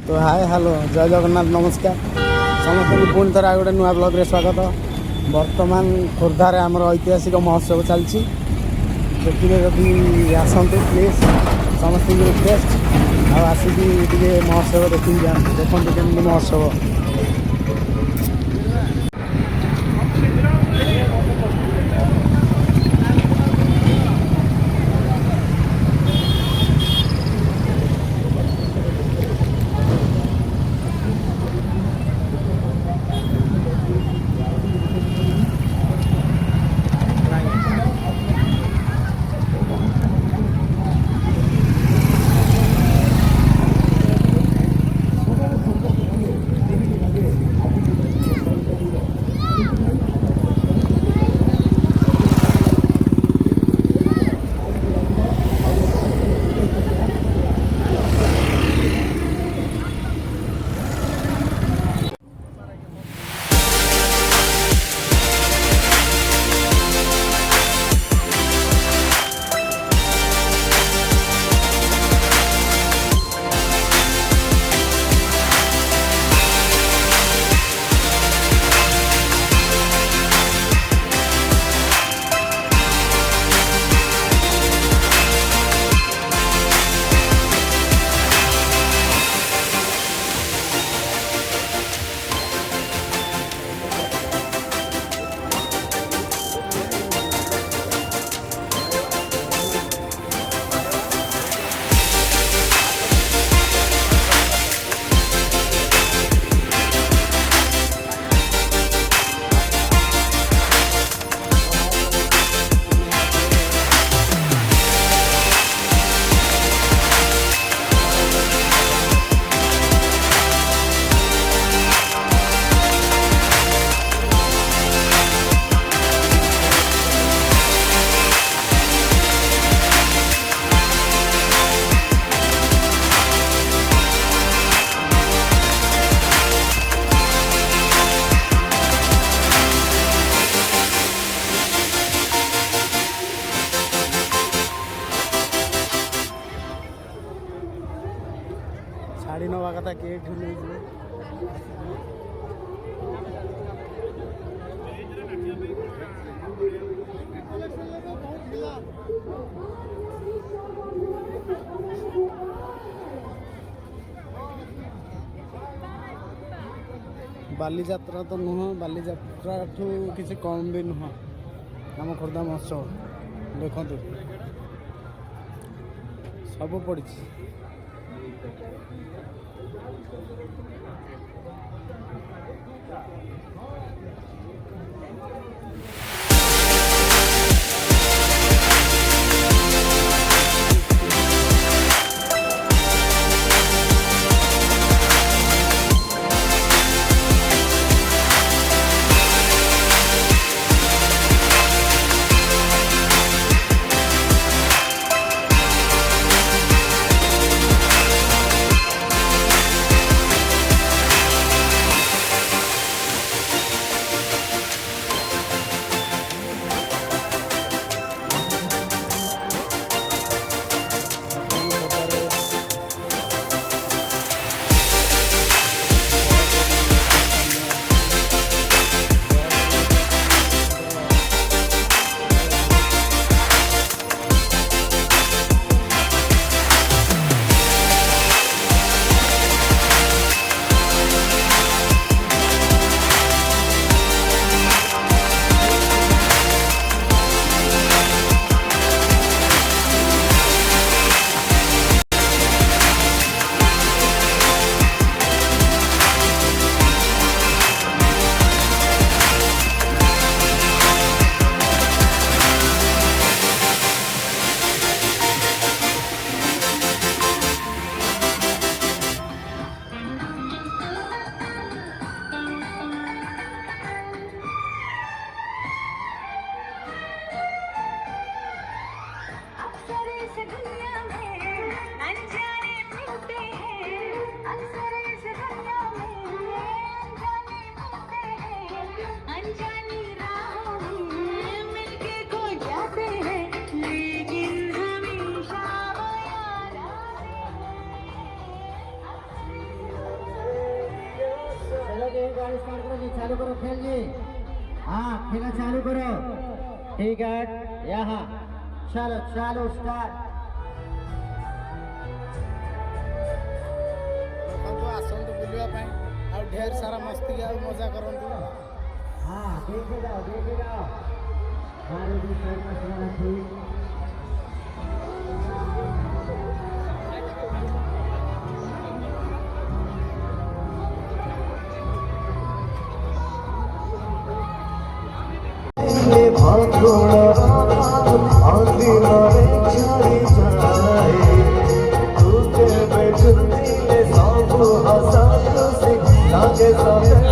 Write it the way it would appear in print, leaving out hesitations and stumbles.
तो hi hello जय जगन्नाथ नमस्कार समस्त को पुणी थर गोटे नुआ ब्लॉग रे स्वागत। वर्तमान खोर्धार आमर ऐतिहासिक महोत्सव चलती देखिए जदि आसतु प्लीज समस्त रिक्वेस्ट आसिकी महोत्सव देखिए जाते देखते केमती महोत्सव। छाड़ी नवा कथा किए बालीजात्रा तो नुह बालीजात्रा ठू किसी कम भी नुह आम खोर्धा महोत्सव देखु सब पड़ी। जी गाड़ी स्टार्ट करो जी, चालू करो खेल जी। हाँ खेला चालू करो। ठीक है यहाँ चलो चालू स्टार्ट। ଦେଖନ୍ତୁ ଆସନ୍ତୁ ବୁଲିବା ପାଇଁ ଆଉ ଢେର ସାରା ମସ୍ତି ଆଉ ମଜା କରନ୍ତୁ। हाँ देखे जाओ देखे जाओ। मारुति साइड में चलाना ठीक। के साथ